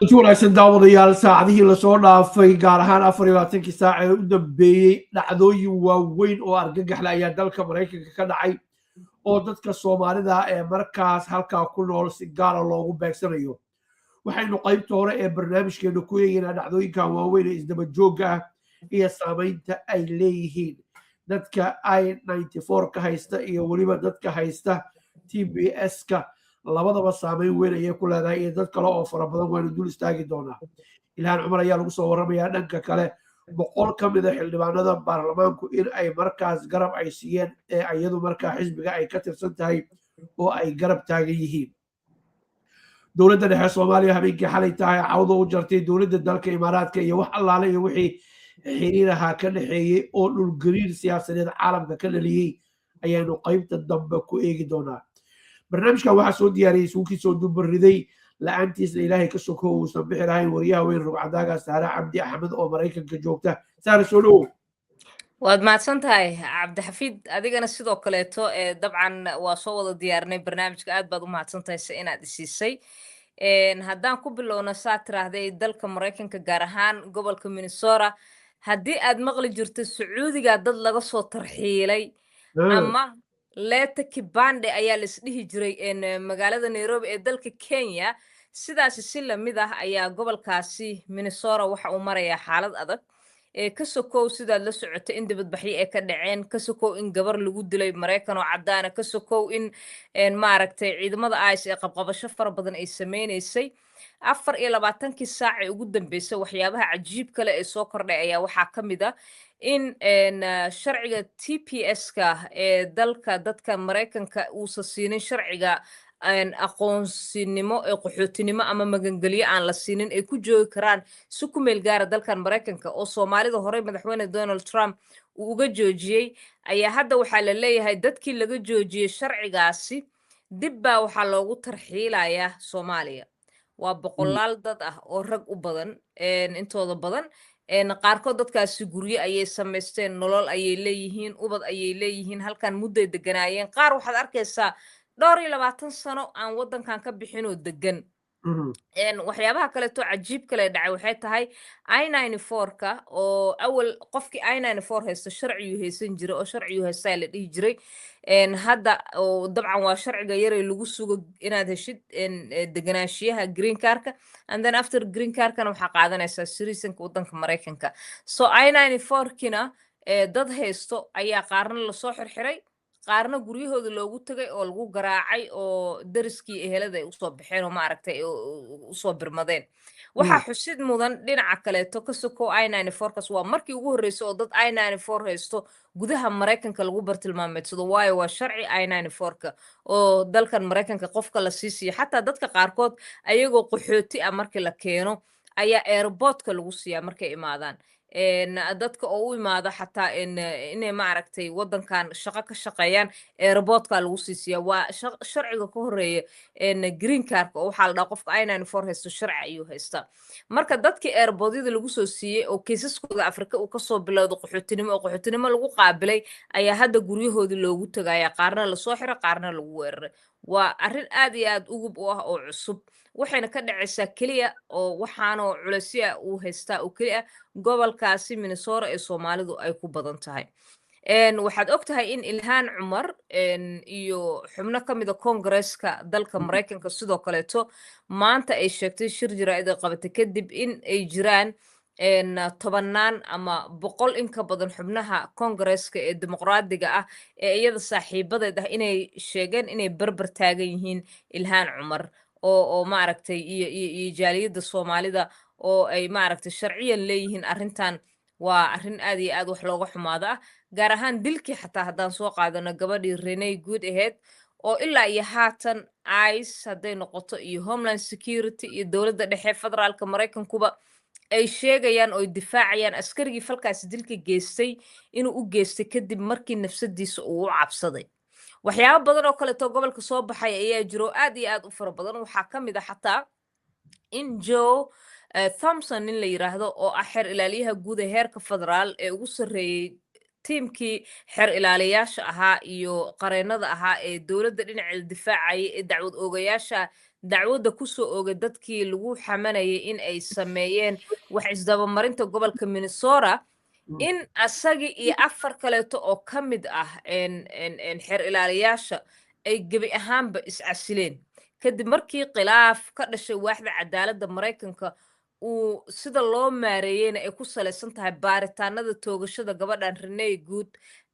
intii wanaagsan daawadayaal saacadihii lasoo dhaafay gaar ahaan 24 saac ee u dambeeyey dhacdooyin waaweyn oo argagax leh ayaa dalka Mareykanka ka dhacay oo dadka Soomaalida ee markaas halkaa ku nool si gaar ah loogu beegsanayo. waxaynu qaybta hore ee barnaamijkeenu ku eegaynaa dhacdooyinkan waaweyn ee isdaba joogga ah iyo saamaynta ay leeyihiin dadka I-94 ka haysta iyo weliba dadka haysta TBS-ka labadaba saamayn weyn ayay ku leedahay iyo dad kale oo fara badan waynu dul istaagi doonaa. ilhaan cumar ayaa lagu soo warramayaa dhanka kale 100 ka mid a xildhibaanada baarlamaanku in ay markaas garab ay siiyeen ee iyadu markaa xisbiga ay ka tirsan tahay oo ay garab taagan yihiin. dowladda dhexe Soomaaliya habeenkii xalay tahay cawdo u jartay dowladda dalka Imaaraadka iyo wax allaale iyo wixii xiriiraha ka dhaxeeyay oo dhul gariir siyaasadeed caalamka ka dhaliyay ayaanu qaybta dambe ku eegi doonaa. barnaamijkan waxaa soo diyaariyey suuqii soo dubariday la'aantiisna ilaahay ka soko uusan bixi lahayn wariyaha weyn rugcadaaga Saare Cabdi Axmed oo Mareykanka joogta. Saare soo dhowow. waad mahadsan tahay cabdixafiid adigana sidoo kaleeto dabcan waa soo wada diyaarinay barnaamijka aad baad u mahadsan tahay se inaad isiisay haddaan ku bilowno saa tiraahday dalka Mareykanka gaar ahaan gobolka Minnesota haddii aad maqli jirto Sacuudiga dad laga soo tarxiilay ama leeta kibande ayaa la isdhihi jiray magaalada Nairobi ee dalka Kenya sidaasi si lamid ah ayaa gobolkaasi Minnesota waxa uu marayaa xaalad adag ka sokow sidaad la socotay in dibadbaxyo ay ka dhaceen ka sokow in gabar lagu dilay Mareykan oo cadaan ka sokow in maaragtay ciidamada ICE ee qabqabasho fara badan ay sameynaysay 24 saac ee ugu dambeysay waxyaabaha cajiib kale ee soo kordhay ayaa waxaa ka mid ah in sharciga TPS-ka ee dalka dadka Mareykanka uusan siinin sharciga aqoonsinimo ee qaxootinimo ama magangelyo aan la siinin ay ku joogi karaan si ku meel gaara dalkan Mareykanka oo Soomaalida hore madaxweyne Donald Trump uu uga joojiyay ayaa hadda waxaa la leeyahay dadkii laga joojiyay sharcigaasi dib baa waxaa loogu tarxiilayaa Soomaaliya waa boqolaal dad ah oo rag u badan intooda badan qaarkood dadkaasi guryo ayay samaysteen nolol ayay leeyihiin ubad ayay leeyihiin halkan mudday deganaayeen qaar waxaad arkaysaa 22 sano aan wadankan ka bixin oo degan waxyaabaha kaleeto cajiib kale dhacay waxay tahay I-94ka oo awal qofkii I-94 haysto sharciyu haysan jiray oo sharciyu haystaa la dhihi jiray hadda oo dabcan waa sharciga yaray lagu sugo inaad heshid deganaanshiyaha green cardka and then after green cardkana waxaa qaadanaysaa citizenka wadanka Mareykanka so I-94kina dad haysto ayaa qaarna lasoo xirxiray qaarna guryahooda loogu tagay oo lagu garaacay oo dariskii ehelada ay usoo baxeen oo maaragtay usoo birmadeen waxaa xusid mudan dhinaca kaleeto ka sokow I-94kaas waa markii ugu horreysay oo dad I-94 haysto gudaha Mareykanka lagu bartilmaameedsado waayo waa sharci I-94ka oo dalkan Mareykanka qofka la siisiyo xataa dadka qaarkood ayagoo qaxooti ah markii la keeno ayaa airportka lagu siiyaa markay imaadaan dadka oo u imaado xataa inay maaragtay wadankan shaqo ka shaqeeyaan airportka lagu siisiyaa waa sharciga ka horeeya green cardka oo waxaa la dhahaa qofka I-94 haysto sharci ayuu haystaa marka dadkii airportyada lagu soo siiyey oo kiisaskooda Afrika uu kasoo bilowdo qaxootinimo lagu qaabilay ayaa hadda guryahoodii loogu tagayaa qaarna lasoo xiray qaarna lagu weeraray waa arrin aad iyo aad ugub u ah oo cusub waxayna ka dhacaysaa keliya oo waxaanoo culeysya uu haystaa oo keliya gobolkaasi Minnesota ee Soomaalidu ay ku badan tahay waxaad ogtahay in ilhaan cumar iyo xubno ka mid ah Congress-ka dalka Mareykanka sidoo kaleeto maanta ay sheegtay shir jaraa'id ay qabatay kadib in ay jiraan tobanaan ama 100 in ka badan xubnaha Congress-ka ee dimuqraadiga ah ee iyada saaxiibadeed ah inay sheegeen inay barbar taagan yihiin ilhaan cumar oo maaragtay iyo jaaliyada Soomaalida oo ay maaragtay sharciyan leeyihiin arrintan waa arrin aad iyo aad wax looga xumaado ah gaar ahaan dilkii xataa haddaan soo qaadano gabadhii Renee Good aheyd oo ilaa iyo haatan ICE hadday noqoto iyo Homeland Security iyo dowladda dhexe federaalka Mareykankuba ay sheegayaan oo difaacayaan askarigii falkaasi dilka geystay inuu u geystay kadib markii nafsadiisa uu u cabsaday waxyaabo badan oo kale gobolka soo baxay ayaa jiro aad iyo aad u fara badan waxaa ka mid ah xataa in Joe Thompson in la yiraahdo oo ah xeer ilaaliyaha guud ee heerka federaal ee ugu sarreeyay tiimkii xeer ilaaliyaasha ahaa iyo qareenada ahaa ee dowladda dhinaceeda difaacayay ee dacwad oogayaasha dacwadda kusoo oogay dadkii lagu xamanayay in ay sameeyeen wax isdabamarinta gobolka Minnesota in asagii iyo 4 kaleeto oo ka mid ah xeer ilaaliyaasha ay gebi ahaanba iscasileen kadib markii khilaaf ka dhashay waaxda cadaaladda Mareykanka uu sida loo maareeyayna ay ku salaysan tahay baaritaanada toogashada gabadhan Renee Good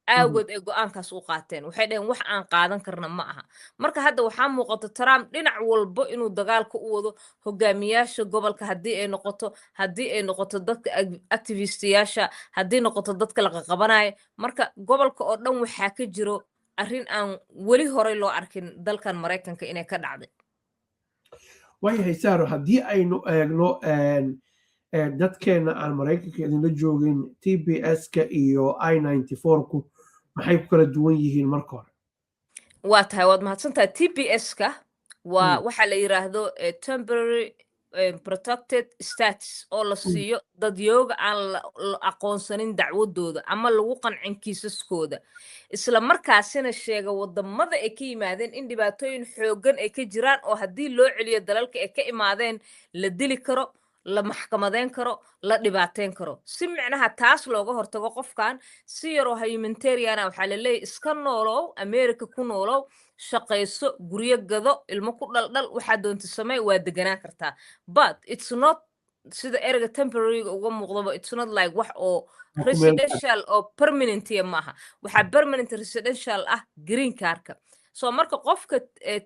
aawgeed ay go'aankaas u qaateen waxay dhaheen wax aan qaadan karna ma aha marka hadda waxaa muuqata Trump dhinac walba inuu dagaalka u wado hogaamiyaasha gobolka haddii ay noqoto dadka activistiyaasha haddii noqoto dadka la qaqabanayo marka gobolka oo dhan waxaa ka jiro arrin aan weli horey loo arkin dalkan Mareykanka inay ka dhacday waayahay saaro haddii aynu eegno dadkeena aan Mareykanka idinla joogin TPS-ka iyo I-94ku maxay ku kala duwan yihiin marka hore waa tahay waad mahadsantahay TPS-ka waa waxa la yiraahdo temporary protected status oo la siiyo dadyooga aan la aqoonsanin dacwadooda ama lagu qancin kiisaskooda isla markaasina sheega wadamada ay ka yimaadeen in dhibaatooyin xoogan ay ka jiraan oo haddii loo celiyo dalalka ay ka imaadeen la dili karo la maxkamadeyn karo la dhibaateyn karo si micnaha taas looga hortago qofkan si yaroo humanitarian waxaa la leeyahay iska noolow America ku noolow shaqayso guryo gado ilmo ku dhaldhal waxaa doonta samee waa deganaan kartaa but it's not sida erga temporary uga muuqdaba it's not like wax oo residential oo permanent maaha waxaa permanent residential ah green cardka so marka qofka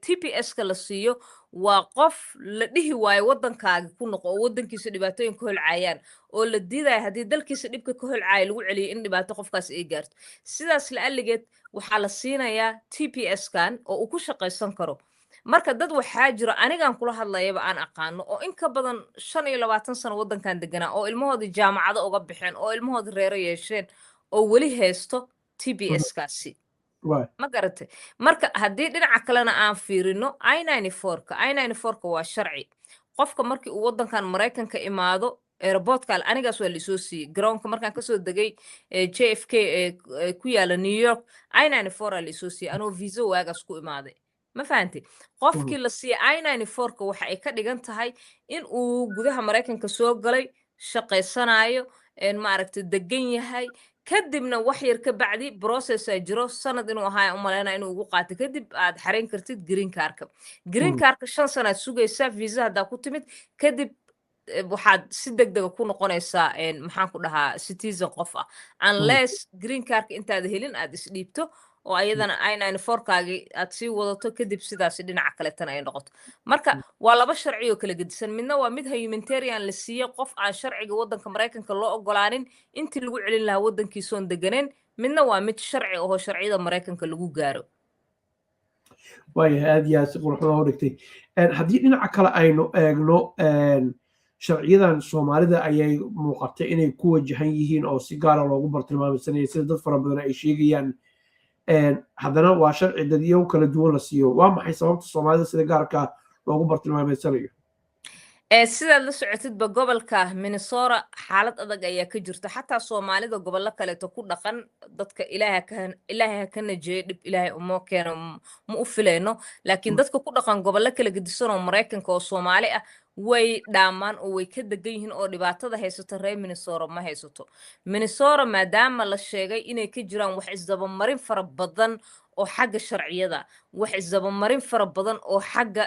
TPS-ka la siiyo waa qof la dhihi waayo waddankaaga ku noqo oo waddankiisa dhibaatooyin ka holcaayaan oo la diidayo haddii dalkiisa dhibka ka holcaayo lagu celiyo in dhibaato qofkaas ay gaarto sidaas la aligeed waxaa la siinayaa TPS-kan oo uu ku shaqaysan karo marka dad waxaa jiro anigaan kula hadlayaba aan aqaano oo in ka badan 25 sano waddankan deganaa oo ilmahoodii jaamacado uga baxeen oo ilmahoodii reero yeesheen oo weli haysto TPS-kaasi ma garatay marka haddii dhinaca kalena aan fiirino I-94ka waa sharci qofka markii uu waddankan Mareykanka imaado airportka anigaas waa lisoo siiyey garoonka markaan kasoo degay JFK ku yaala New York I-94 lisoo siiyey anoo visa waagaas ku imaaday ma fahantay qofkii la siiyey I-94ka waxa ay ka dhigan tahay in uu gudaha Mareykanka soo galay shaqaysanayo maaragtay degan yahay kadibna wax yar ka bacdi process ay jiro sanad inuu ahaa umaleynaa inuu ugu qaato kadib aad xareyn kartid green cardka 5 sanaad sugaysaa visa haddaa ku timid kadib waxaad si degdega ku noqonaysaa maxaan ku dhahaa citizen qof ah unless green cardka intaad helin aad isdhiibto oo ayadana I-94kaagi aad sii wadato kadib sidaasi dhinaca kaletana ay noqoto marka waa laba sharci oo kala gedisan midna waa mid humanitarian la siiyo qof aan sharciga waddanka Mareykanka loo ogolaanin intii lagu celin lahaa waddankiisoon deganeen midna waa mid sharci oo sharciyada Mareykanka lagu gaaro waayahay aad iyo aad si qurxoon u dhigtay haddii dhinaca kale aynu eegno sharciyadan Soomaalida ayay muuqatay inay ku wajahan yihiin oo si gaar ah loogu bartilmaameedsanayay sida dad fara badan ay sheegayaan haddana waa sharci dadyo kala duwan la siiyo waa maxay sababta Soomaalida sida gaarka loogu bartilmaameedsanayo sidaad la socotidba gobolka Minnesota xaalad adag ayaa ka jirta xataa Soomaalida gobollo kaleeto ku dhaqan dadka ilaahay ka najeeyo dhib ilaahay uma keeno ma u filayno laakiin dadka ku dhaqan gobollo kala gedisan oo Mareykanka oo Soomaali ah way dhaamaan oo way ka degan yihiin oo dhibaatada haysato reer Minnesota ma haysato Minnesota maadaama la sheegay inay ka jiraan wax isdabamarin fara badan oo xagga sharciyada wax isdabamarin fara badan oo xagga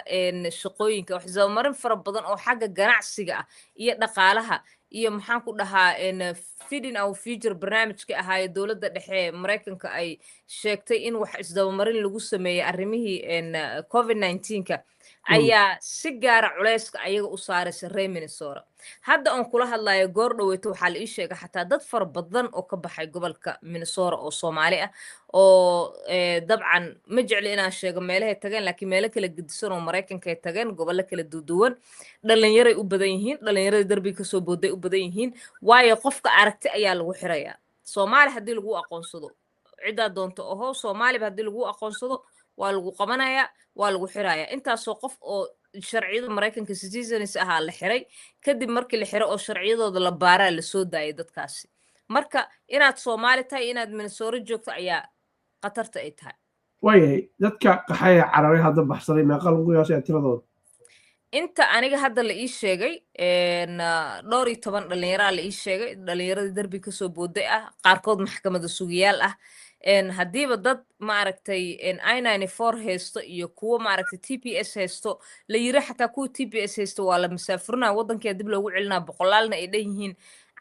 shaqooyinka wax isdabamarin fara badan oo xagga ganacsiga ah iyo dhaqaalaha iyo maxaan ku dhahaa feeding our future barnaamijka ahaa dowladda dhexe Mareykanka ay sheegtay in wax isdabamarin lagu sameeyay arrimihii COVID-19ka ayaa si gaara culayska ayaga u saaraysa reer Minnesota hadda aan kula hadlayo goor dhaweeto waxaa la ii sheegay xataa dad fara badan oo ka baxay gobolka Minnesota oo Soomaali ah oo dabcan ma jecli inaan sheego meelahay tageen laakiin meelo kala gedisan oo Mareykanka ay tageen gobollo kala duwan dhalinyaray u badan yihiin dhalinyarada darbiga kasoo booday u badan yihiin waayo qofka aragti ayaa lagu xirayaa Soomaali haddii lagu aqoonsado ciddaa doonto oho Soomaaliba haddii lagu aqoonsado waa lagu qabanayaa waa lagu xirayaa intaasoo qof oo sharciyada Mareykanka citizens ahaa la xiray kadib markii la xiro oo sharciyadooda la baaraa la soo daayay dadkaasi marka inaad Soomaali tahay inaad Minnesota joogto ayaa qatarta ay tahay waayahay dadka qaxaya cararay hadda baxsaday meeqa lagu yaashay tiradooda inta aniga hadda la ii sheegay dhowr iyo toban dhalinyaraa la ii sheegay dhalinyaradii derbi kasoo booday ah qaarkood maxkamada sugiyaal ah haddiiba dad maaragtay I-94 haysto iyo kuwo maaragtay TPS haysto la yiri xataa kuwa TPS haysto waa la masaafurinaa waddankeeda dib loogu celinaa boqolaalna ay dhan yihiin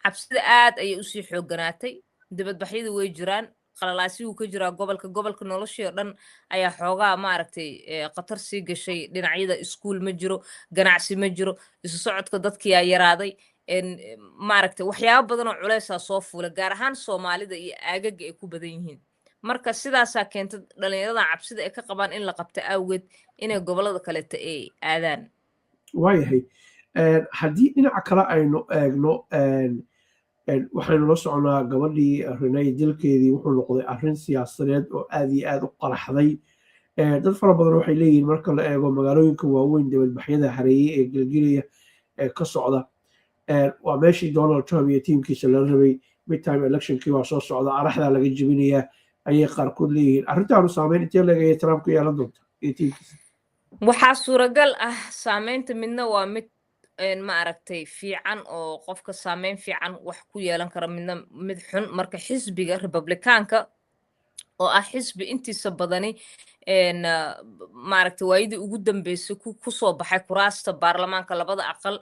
cabsida aad ayay usii xoogganaatay dibadbaxyada way jiraan qalalaasigu ka jiraa gobolka noloshii oo dhan ayaa xoogaa maaragtay khatar sii gashay dhinacyada iskuul ma jiro ganacsi ma jiro isu socodka dadkiyaa yaraaday maaragtay waxyaabo badan oo culeysaa soo fuula gaar ahaan soomaalida iyo aagaga ay ku badan yihiin marka sidaasaa keenta dhalinyaradan cabsida ay ka qabaan in la qabta awgeed inay gobolada kaleeta ay aadaan waayahay haddii dhinaca kale aynu eegno waxaynu la soconaa gabadhii renay dilkeedii wuxuu noqday arrin siyaasadeed oo aad iyo aad u qaraxday dad fara badan waxay leeyihiin marka la eego magaalooyinka waaweyn dibadbaxyada hareeye ee gelgelaya ee ka socda waa meeshii Donald Trump iyo tiimkiisa la rabay midtime electionkii waa soo socda araxdaa laga jebinayaa ayay qaarkood leeyihiin arrintaanu saameyn intee leegaya Trump ku yeelan doonta iyo tiimkiisa waxaa suuragal ah saameynta midna waa mid ma aragtay fiican oo qofka saameyn fiican wax ku yeelan kara midna mid xun marka xisbiga republicaanka oo ah xisbi intiisa badani maaragtay waayadii ugu dambeysay kusoo baxay kuraasta baarlamaanka labada aqal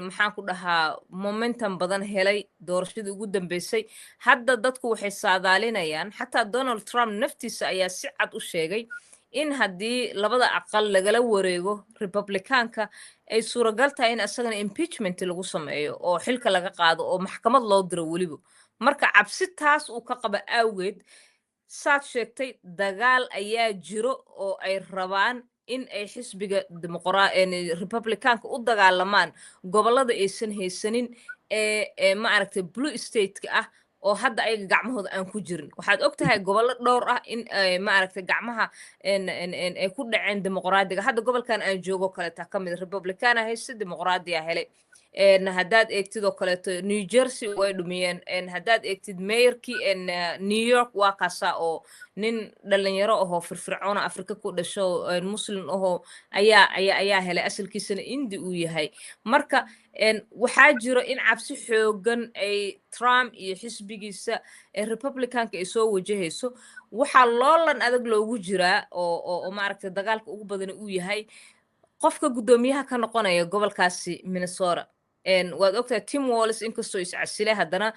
maxaan ku dhahaa momentum badan helay doorashadii ugu dambeysay hadda dadku waxay saadaalinayaan xataa Donald Trump naftiisa ayaa si cad u sheegay in haddii labada aqal lagala wareego republicaanka ay suuragal tahay in asagana impeachment lagu sameeyo oo xilka laga qaado oo maxkamad loo diro weliba marka cabsi taas uu ka qaba awgeed saad sheegtay dagaal ayaa jiro oo ay rabaan in ay xisbiga republicaanka u dagaalamaan gobolada aysan haysanin ee maaragtay blue state-ka ah oo hadda ayaga gacmahooda aan ku jirin waxaad og tahay gobollo dhowr ah in maaragtay gacmaha ay ku dhaceen dimuqraadiga hadda gobolkan aan joogo kaleeta ka mid republicana haysta dimuqraadiya helay haddaad eegtid oo kaleeto New Jersey way dhumiyeen haddaad eegtid mayorkii New York waa kaasa oo nin dhalinyaro ahoo firfircoona Afrika ku dhasho muslim ahoo ayaa helay asalkiisana indi uu yahay marka waxaa jiro in cabsi xoogan ay Trump iyo xisbigiisa republicaanka ay soo wajahayso waxaa loolan adag loogu jiraa oo maaragtay dagaalka ugu badan uu yahay qofka guddoomiyaha ka noqonaya gobolkaasi Minnesota waad ogtahay Tim Walz inkastoo iscasilay haddana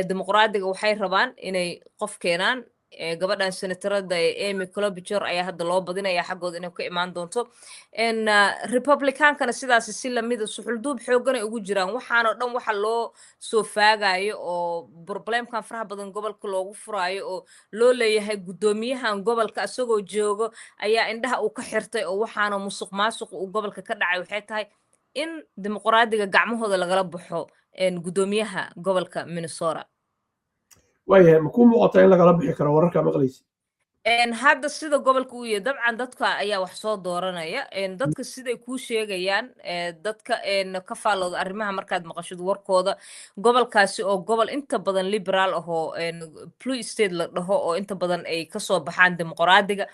dimuqraadiga waxay rabaan inay qof keenaan gabadhan senatarada Amy Klobuchar ayaa hadda loo badinaya xaggooda inay ka imaan doonto republicaankana sidaas si lamida suxulduub xoogan ay ugu jiraan waxaanoo dhan waxa loo soo faagayo oo problemkan faraha badan gobolka loogu furaayo oo loo leeyahay guddoomiyahan gobolka asagoo joogo ayaa indhaha uu ka xirtay oo waxaana musuq maasuq uu gobolka ka dhacay waxay tahay in dimuqraadiga gacmahooda lagala baxo guddoomiyaha gobolka Minnesota waayahay ma kuu muuqata in lagala bixi karo wararka maqlaysa hadda sida gobolka uu yahay dabcan dadka ayaa wax soo dooranaya dadka siday kuu sheegayaan dadka ka faallooda arrimaha markaad maqashid warkooda gobolkaasi oo gobol inta badan liberaal ahoo blue state la dhaho oo inta badan ay kasoo baxaan dimuqraadiga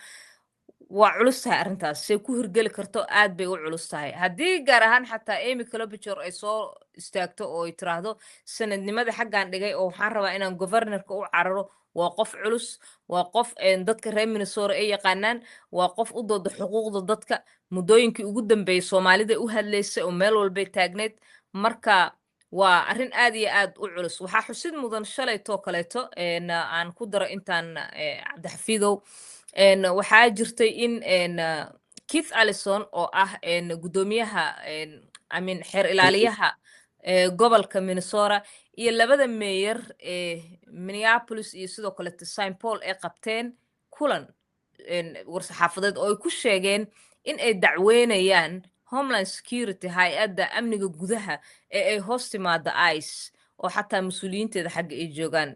waa culus tahay arrintaas say ku hirgeli karto aad bay u culus tahay haddii gaar ahaan xataa Amy Klobuchar ay soo istaagto oo ay tiraahdo sanadnimada xaggaan dhigay oo waxaan rabaa inaan governorka u cararo waa qof culus waa qof dadka reer Minnesota ay yaqaanaan waa qof u dooda xuquuqda dadka muddooyinkii ugu dambeeyay Soomaalida u hadlaysay oo meel walbay taagneed marka waa arrin aad iyo aad u culus waxaa xusid mudan shalaytoo kaleeto aan ku daro intaan cabdixafiidow waxaa jirtay in Keith Ellison oo ah guddoomiyaha xeer ilaaliyaha gobolka Minnesota iyo labada mayor Minneapolis iyo sidoo kale St. Paul ay qabteen kulan war-saxaafadeed oo ay ku sheegeen in ay dacweynayaan Homeland Security hay-adda amniga gudaha ee ay hoos timaada ICE oo xataa mas-uuliyiinteeda xagga ay joogaan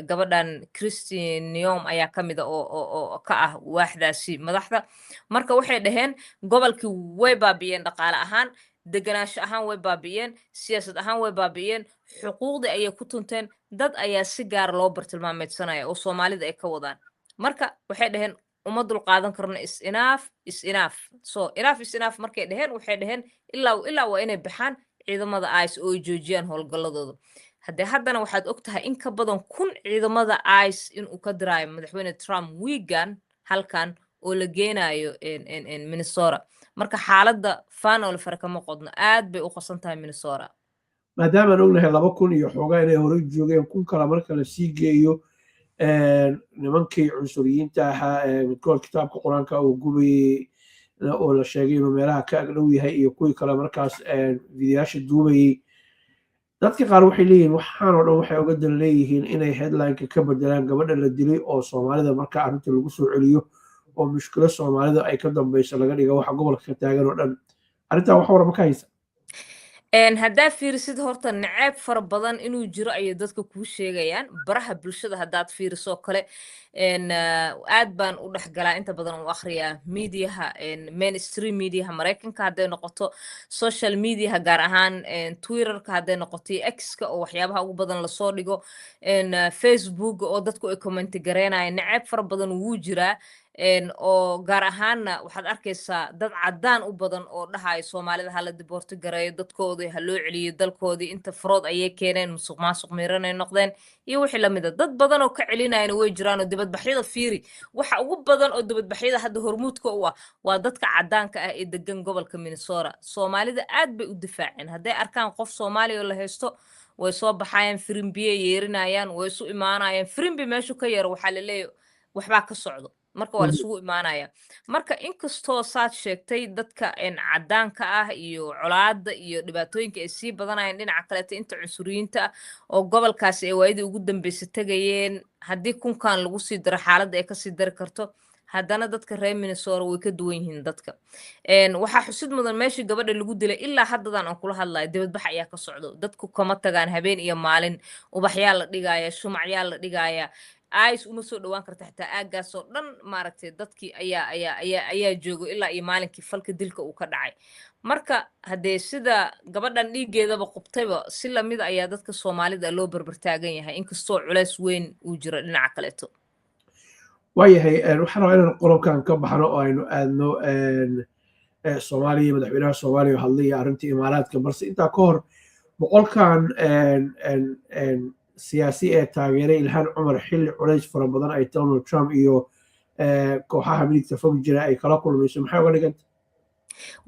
gabadhan Kristi Noem ayaa ka mid oo ka ah waaxdaasi madaxda marka waxay dhaheen gobolkii way baabi'iyeen dhaqaale ahaan deganaansho ahaan way baabi'iyeen siyaasad ahaan way baabi'iyeen xuquuqdii ayay ku tunteen dad ayaa si gaar loo bartilmaameedsanaya oo Soomaalida ay ka wadaan marka waxay dhaheen uma dulqaadan karno is enough so enough is enough markay dheheen waxay dheheen ilaa waa inay baxaan ciidamada ICE oo ay joojiyaan howlgalladooda haddana waxaad og tahay in ka badan 1,000 ciidamada ICE inuu ka diraayo madaxweyne Trump wiigan halkan oo la geenayo Minnesota marka xaaladda faanol farkama qodno aad bay u qasan tahay Minnesota maadaama aan ognahay 2,000 iyo xoogaa inay hore joogeen 1,000 kale marka la sii geeyo nimankii cunsuriyiinta ahaa midkood kitaabka qur-aanka uu gubayey oo la sheegay inuu meelaha ka agdhow yahay iyo kuwii kale markaas fiidiyaasha duubayey dadka qaar waxay leeyihiin waxaan oo dhan waxay uga dan leeyihiin inay headlineka ka bedelaan gabadha la dilay oo soomaalida marka arrinta lagu soo celiyo oo mushkilo soomaalida ay ka dambayso laga dhiga waxa gobolka ka taagan oo dhan arrintaa wax warama ka haysa haddaad fiirisid horta naceeb fara badan inuu jiro ayay dadka kuu sheegayaan baraha bulshada haddaad fiiriso kale aad baan u dhexgalaa inta badan u akhriyaa mediaha mainstream mediaha maraykanka hadday noqoto social mediaha gaar ahaan twitterka hadday noqoto x-ka oo waxyaabaha ugu badan lasoo dhigo facebook oo dadku ay commenti gareynayaan naceeb fara badan wuu jiraa oo gaar ahaanna waxaad arkaysaa dad caddaan u badan oo dhahayo soomaalida hala diboorti gareeyo dadkoodii ha loo celiyo dalkoodii inta farood ayay keeneen musuq maasuq miiranay noqdeen iyo wixii lamid a dad badan oo ka celinayana way jiraan oo dibadbaxyada fiiri waxa ugu badan oo dibadbaxyada hadda hormuudka u ah waa dadka caddaanka ah ee degan gobolka Minnesota soomaalida aad bay u difaaceen hadday arkaan qof Soomaali oo la haysto way soo baxayaan firimbiye yeerinayaan way isu imaanayaan firimbi meeshu ka yar waxaa la leeyahay waxbaa ka socdo marka waa isugu imaanaya marka inkastoo saad sheegtay dadka caddaanka ah iyo colaadda iyo dhibaatooyinka ay sii badanayaan dhinaca kaleeta inta cunsuriyiinta ah oo gobolkaasi ay waayadii ugu dambeysay tegayeen haddii kunkan lagu sii daro xaaladda ay kasii dari karto haddana dadka reer Minnesota way ka duwan yihiin dadka waxaa xusid mudan meeshii gabadha lagu dilay ilaa haddadan aan kula hadlayo dibadbax ayaa ka socdo dadku kama tagaan habeen iyo maalin ubaxyaa la dhigaya shumacyaa la dhigaya ICE uma soo dhawaan karta xitaa aaggaas oo dhan maaragtay dadkii ayaa joogo ilaa iyo maalinkii falka dilka uu ka dhacay marka haddee sida gabadhan dhiiggeedaba qubtayba si lamid ayaa dadka Soomaalida loo barbartaagan yahay inkastoo culays weyn uu jiro dhinaca kaleeto waayahay waxaan rabaa inaan qodobkan ka baxno oo aynu aadno Soomaaliya madaxweynaha Soomaaliya hadlaya arrintii imaaraadka balse intaa ka hor boqolkan siyaasi ee taageeray Ilhaan Cumar xilli culays fara badan ay Donald Trump iyo kooxaha midigta fog jira ay kala kulmayso maxay uga dhiganta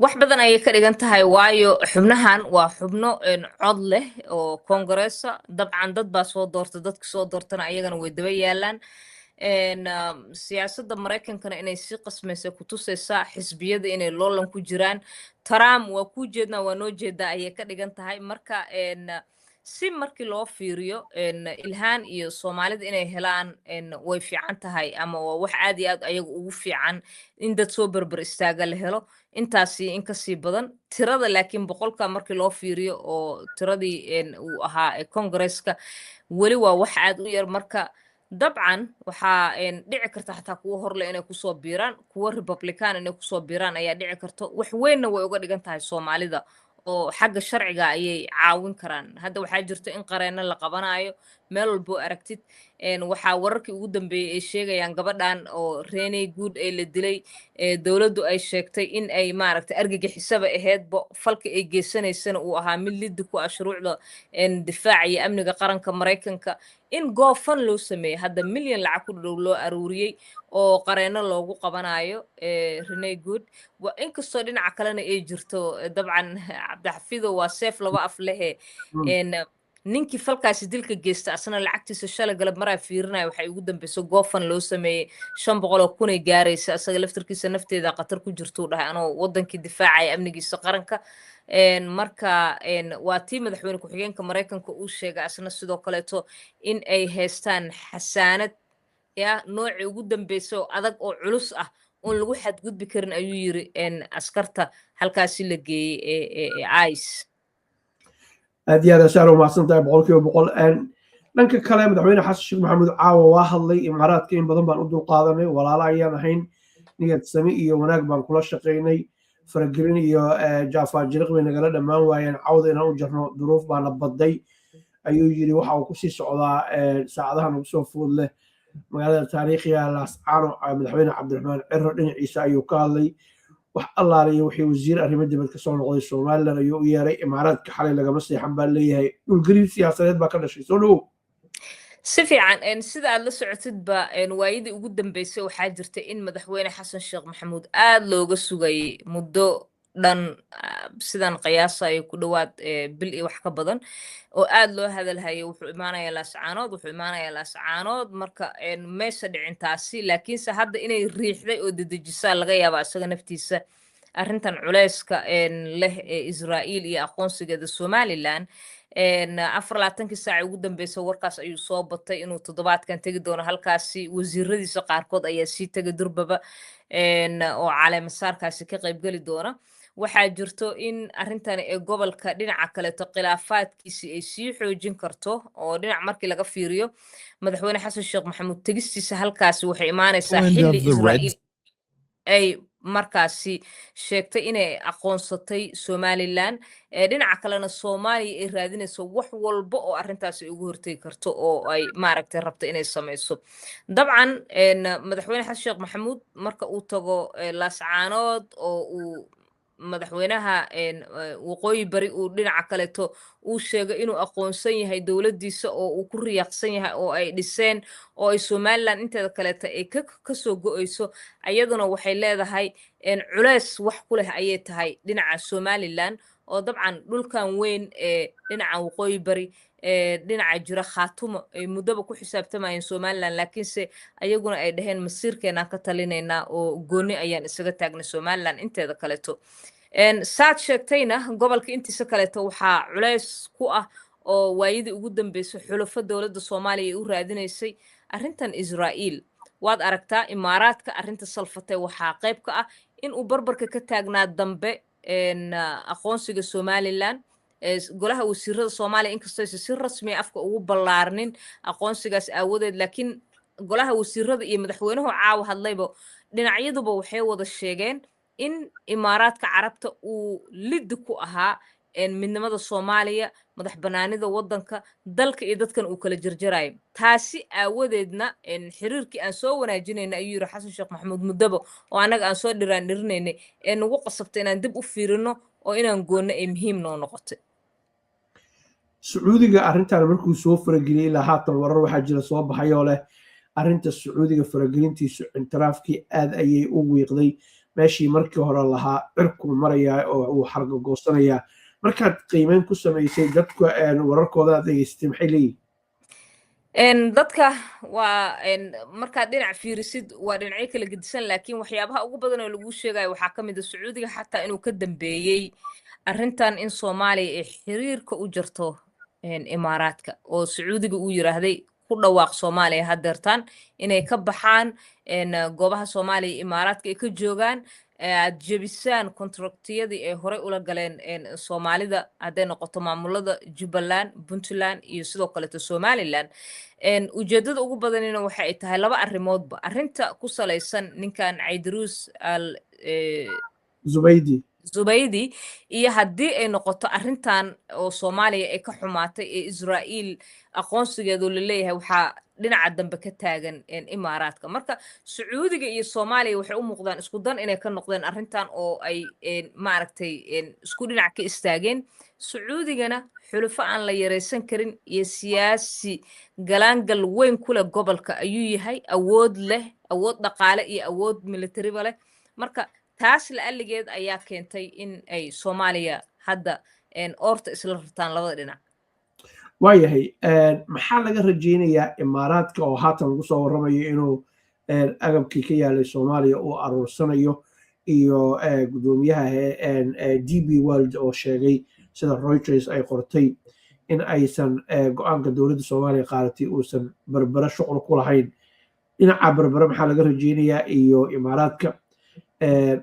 wax badan ayay ka dhigan tahay waayo xubnahan waa xubno cod leh oo kongareesa dabcan dad baa soo doorta dadka soo doortana ayagana way daba yaalaan siyaasadda maraykankana inay si qasmaysa ku tusaysaa xisbiyada inay loolan ku jiraan Trump waa ku jeednaa waa noo jeedaa ayay ka dhigan tahay marka si markii loo fiiriyo Ilhaan iyo Soomaalida inay helaan way fiican tahay ama waa wax aad iyo aad ayaga ugu fiican in dad soo barbar istaaga la helo intaasi in ka sii badan tirada laakiin boqolka markii loo fiiriyo oo tiradii uu ahaa Congress-ka weli waa wax aad u yar marka dabcan waxaa dhici karta xataa kuwa horle inay kusoo biiraan kuwa Republican inay kusoo biiraan ayaa dhici karta wax weynna way uga dhigan tahay Soomaalida oo xagga sharciga ayay caawin karaan hadda waxaa jirto in qareeno la qabanayo meel walbo aragtid waxaa wararkii ugu dambeeyay ay sheegayaan gabadhan oo Renee Good ee la dilay dawladdu ay sheegtay in ay maaragtay argagixisaba ahaydba falka ay geysanaysana uu ahaa mid liddi ku ah shuruucda difaaca iyo amniga qaranka Maraykanka in goofan loo sameeyay hadda milyan lacag ku dhow loo aruuriyay oo qareeno loogu qabanayo Renee Good inkastoo dhinaca kalena ay jirto dabcan Cabdixafido waa seef laba af leh ninkii falkaasi dilka geysta asna lacagtiisa shalay galab maraa fiirinaya waxay ugu dambeysay goofan loo sameeyay 500,000 ay gaaraysa asaga laftirkiisa nafteeda qatar ku jirto dhahay anoo wadankii difaacaya amnigiisa qaranka marka waa tii madaxweyne ku-xigeenka Maraykanka uu sheegay asna sidoo kaleeto in ay haystaan xasaanad noocii ugu dambeysay oo adag oo culus ah oon lagu xadgudbi karin ayuu yiri askarta halkaasi la geeyey ee ICE aad iyo aad ashaar umahadsan tahay boqolkiiba boqol dhanka kale madaxweyne xasan sheekh maxamuud caawa waa hadlay imaaraadka in badan baan u dulqaadanay walaalo ayaan ahayn niyad sami iyo wanaag baan kula shaqaynay faragelin iyo jaafaajiriq bay nagala dhammaan waayeen cawda inaan u jarno duruuf baana badday ayuu yiri waxa uu kusii socdaa saacadaha nagu soo food leh magaalada taariikhiga laascaano madaxweyne cabdiraxmaan ciro dhinaciisa ayuu ka hadlay wax allaaliyo wixii wasiir arrimo dibad kasoo noqday somalilan ayuu u yeeray imaaraadka xalay lagama seexan baa leeyahay dhulgariir siyaasadeed baa ka dhashay soo dhawow si fiican sida aad la socotidba waayadii ugu dambeysay waxaa jirta in madaxweyne xasan sheekh maxamuud aad looga sugayay muddo dhan sidan qiyaasayo ku dhowaad bil iyo wax ka badan oo aad loo hadalhayay wuxuu imaanayaa laascaanood marka meesha dhicintaasi laakiinse hadda inay riixday oo dedejisaa laga yaabaa isaga naftiisa arrintan culeyska leh ee israa'iil iyo aqoonsigeeda somalilan 24 saac ugu dambeysa warkaas ayuu soo batay inuu toddobaadkan tegi doono halkaasi wasiiradiisa qaarkood ayaa sii tegay durbaba oo caleemasaarkaasi ka qaybgeli doona waxaa jirto in arrintani ee gobolka dhinaca kaleeto khilaafaadkiisi ay sii xoojin karto oo dhinac markii laga fiiriyo madaxweyne xasan sheekh maxamuud tegistiisa halkaasi waxay imaanaysaa xilli israa'iil ay markaasi sheegtay inay aqoonsatay somalilan dhinaca kalena soomaaliya ay raadinayso wax walba oo arrintaasi ay ugu hortegi karto oo ay maaragtay rabto inay samayso dabcan madaxweyne xasan sheekh maxamuud marka uu tago laascaanood oo uu madaxweynaha waqooyi bari uu dhinaca kaleeto uu sheegay inuu aqoonsan yahay dowladdiisa oo uu ku riyaaqsan yahay oo ay dhiseen oo ay somalilan inteeda kaleeto ay kasoo go'ayso ayaduna waxay leedahay culeys wax ku leh ayay tahay dhinaca somalilan oo dabcan dhulkan weyn ee dhinaca waqooyi bari dhinaca jira khaatumo ay muddaba ku xisaabtamayeen somalilan laakiinse ayaguna ay dhaheen masiirkeenaan ka talinaynaa oo gooni ayaan isaga taagnay somalilan inteeda kaleeto saad sheegtayna gobolka intiisa kaleeto waxaa culeys ku ah oo waayadii ugu dambeysay xulafo dowladda soomaaliya ay u raadinaysay arrintan israa'iil waad aragtaa imaaraadka arrinta salfatay waxaa qayb ka ah in uu barbarka ka taagnaa dambe aqoonsiga somalilan golaha wasiirada soomaaliya inkastoo aysan si rasmi afka ugu ballaarnin aqoonsigaas aawadeed laakiin golaha wasiirada iyo madaxweynuhu caawa hadlayba dhinacyaduba waxay wada sheegeen in imaaraadka carabta uu liddi ku ahaa midnimada soomaaliya madax banaanida waddanka dalka iyo dadkan uu kala jarjarayo taasi aawadeedna xiriirkii aan soo wanaajinayna ayuu yiri xasan sheekh maxamuud muddaba oo annaga aan soo dhiraandhirinaynay nagu qasabtay inaan dib u fiirino oo inaan goonno ay muhiim noo noqotay sacuudiga arrintan markuu soo farageliyey ilaa haatan warar waxaa jira soo baxayoo leh arrinta sacuudiga faragelintiisu intiraafkii aad ayay u wiiqday meeshii markii hore lahaa cirkuu marayaa oo uu xargagoosanayaa markaad qiimeyn ku samaysay dadka wararkooda aad dhegeysatay maxay leeyihin dadka waa markaad dhinac fiirisid waa dhinacyo kala gedisan laakiin waxyaabaha ugu badan oo lagu sheegayo waxaa ka mid a sacuudiga xataa inuu ka dambeeyey arrintan in soomaaliya ay xiriirka u jarto imaaraadka oo sacuudiga uu yiraahday ku dhawaaq soomaaliya hadeertaan inay ka baxaan goobaha soomaaliya imaaraadka ay ka joogaan aad jebisaan kontraktiyadii ay horey ula galeen soomaalida hadday noqoto maamulada jubbaland puntland iyo sidoo kaleeto somalilan ujeedada ugu badanina waxa ay tahay laba arrimoodba arrinta ku salaysan ninkan caydiruus al zubaydi iyo haddii ay noqoto arrintan oo soomaaliya ay ka xumaatay ee israa'iil aqoonsigeedu laleeyahay waxaa dhinaca dambe ka taagan imaaraadka marka sacuudiga iyo soomaaliya waxay u muuqdaan isku dan inay ka noqdeen arrintan oo ay maaragtay isku dhinac ka istaageen sacuudigana xulufo aan la yaraysan karin iyo siyaasi galaangal weyn ku leh gobolka ayuu yahay awood leh awood dhaqaale iyo awood militariba leh marka taas la'alligeed ayaa keentay in ay soomaaliya hadda oorta isla rartaan labada dhinac waayahay maxaa laga rajaynayaa imaaraadka oo haatan lagu soo warramayo inuu agabkii ka yaalay soomaaliya uu aruursanayo iyo gudoomiyaha d b world oo sheegay sida reuters ay qortay in aysan go-aanka dowladda soomaaliya qaadatay uusan berbere shuqul ku lahayn dhinaca berbere maxaa laga rajaynayaa iyo imaaraadka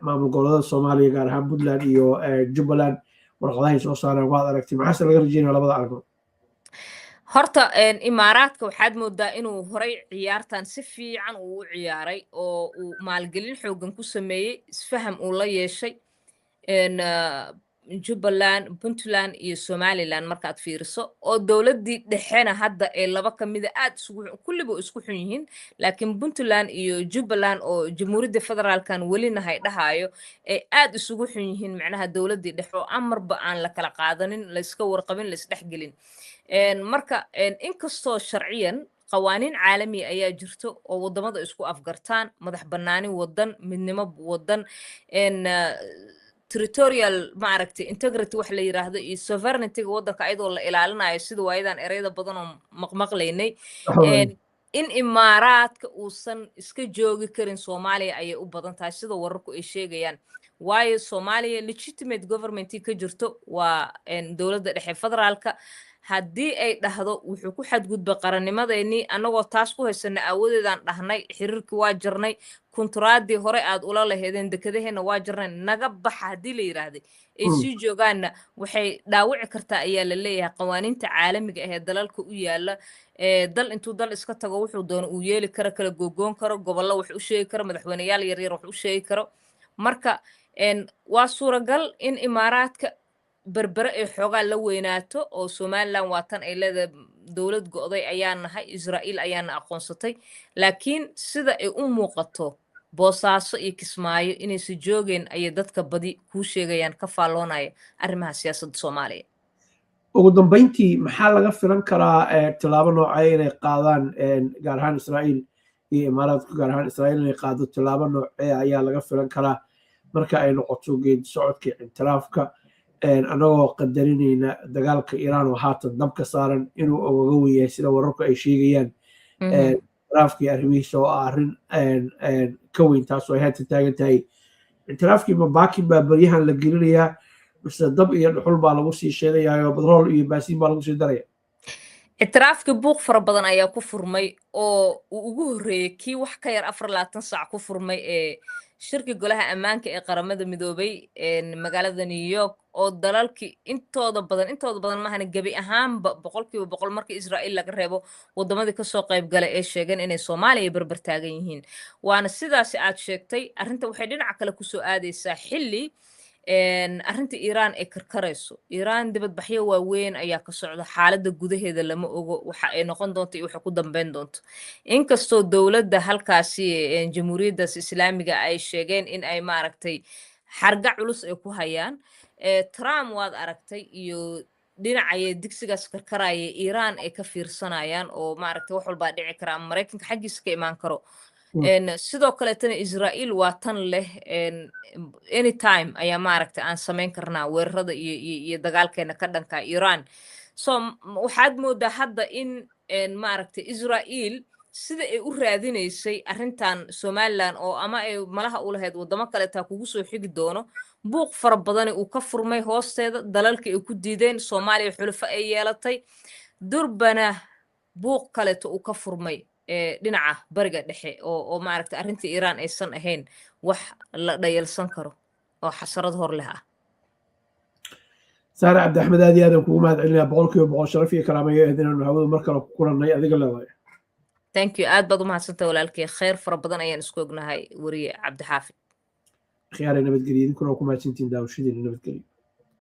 maamul goboleeda soomaaliya gaar ahaan puntland iyo jubbaland warqadahay soo saareen waad aragtay maxaase laga rajaynaya labada arrimood horta imaaraadka waxaad moodaa inuu horay ciyaartan si fiican uu u ciyaaray oo uu maalgelin xoogan ku sameeyey isfaham uu la yeeshay jubbaland puntland iyo somaliland markaad fiiriso oo dowladdii dhexena hadda ee laba ka mida aad kulliba isku xun yihiin laakiin puntland iyo jubbaland oo jamhuuriyadda federaalkan welinahay dhahaayo ay aad isugu xun yihiin macnaha dowladdii dhexe oo amarba aan la kala qaadanin layska warqabin laysdhexgelin marka inkastoo sharciyan qawaaniin caalami ayaa jirto oo waddamada isku afgartaan madax bannaanin waddan midnimo waddan territorial maaragtay integrity wax la yiraahdo iyo sovereignty-ga waddanka ayadoo la ilaalinayo sida waayadan ereyada badan oo maqmaqlaynay in imaaraadka uusan iska joogi karin soomaaliya ayay u badan tahay sida wararku ay sheegayaan waayo soomaaliya legitimate governmentii ka jirto waa dowladda dhexe federaalka haddii ay dhahdo wuxuu ku xadgudba qarannimadeennii annagoo taas ku haysana aawadeedaan dhahnay xiriirkii waa jirnay kunturaadii hore aad ula laheedeen dekedaheenna waa jirnay naga baxa haddii la yidhaahday ay sii joogaanna waxay dhaawici kartaa ayaa la leeyahay qawaaniinta caalamiga ah ee dalalka u yaala dal intuu dal iska tago wuxuu doono uu yeeli karo kala gogoon karo gobollo wax u sheegi karo madaxweyneyaal yaryar wax u sheegi karo marka waa suuragal in imaaraadka berbere ay xoogaa la weynaato oo somaliland waa tan ay leedahay dowlad go'day ayaa nahay israa'iil ayaana aqoonsatay laakiin sida ay u muuqato boosaaso iyo kismaayo inaysa joogeen ayay dadka badi kuu sheegayaan ka faalloonaya arrimaha siyaasadda soomaaliya ugu dambeyntii maxaa laga filan karaa tilaabo noocee inay qaadaan gaar ahaan israa'iil iyo imaaraadku gaar ahaan israa'iil inay qaado tilaabo noocee ayaa laga filan karaa marka ay noqoto geedi socodka ictiraafka annagoo qadarinayna dagaalka iiraan oo haatan dabka saaran inuu ogaga weyahay sida wararku ay sheegayaan ictiraafkii arrimihiisa oo ah arrin ka weyn taasoo ay haatan taagan tahay ictiraafkii mabaakin baa baryahan la gelinayaa mise dab iyo dhuxul baa lagu sii sheedayaa oo badrool iyo baasiin baa lagu sii daraya ictiraafkii buuq fara badan ayaa ku furmay oo uu ugu horreeyey kii wax ka yar 24 saac ku furmay ee shirki golaha ammaanka ee qaramada midoobay magaalada New York oo dalalkii intooda badan mahana gabi ahaanba 100% marka Israa'iil laga reebo wadamadii ka soo qayb galay ee sheegeen inay Soomaaliya barbar taagan yihiin waana sidaas aad sheegtay arrinta waxay dhinaca kale ku soo aadaysaa xilli arrinta Iiraan ay karkarayso Iiraan dibadbaxyo waaweyn ayaa ka socda xaaladda gudaheeda lama ogo waxa ay noqon doonto iyo waxa ku dambeyn doonto inkastoo dowladda halkaasi jamhuuriyadda islaamiga ay sheegeen in ay maaragtay xarga culus ay ku hayaan Trump waad aragtay iyo dhinacaya digsigaas karkaraya Iiraan ay ka fiirsanayaan oo maaragtay wax walba dhici kara Mareykanka xagiisa ka imaan karo sidoo kale tan Israa'iil waa tan leh anytime ayaa maaragtay aan samayn karnaa weerarada iyo dagaalkeena ka dhanka Iiraan so waxaad moodaa hadda in maaragtay Israa'iil sida ay u raadinaysay arrintan Somaliland oo ama ay malaha u lahayd wadamo kale taa kugu soo xigi doono buuq fara badan uu ka furmay hoosteeda dalalka ay ku diideen Soomaaliya xulufo ay yeelatay durbana buuq kale uu ka furmay dhinaca bariga dhexe oo maaragtay arrinta Iiraan aysan ahayn wax la dhayalsan karo oo xasarad hor leh ah Saara Cabdi Axmed aad iyo aad kugu mahadcelinayaa 100% sharaf iyo karaamo iyo eedinaan hawada mar kale ku kulannay adiga leedahay thank you aad baad u mahadsantahay walaalkay khayr fara badan ayaan isku ognahay wariye Cabdi Xaafid khiyaar nabadgelyo idinkuna ku mahadsantiin daawashadiina nabadgelyo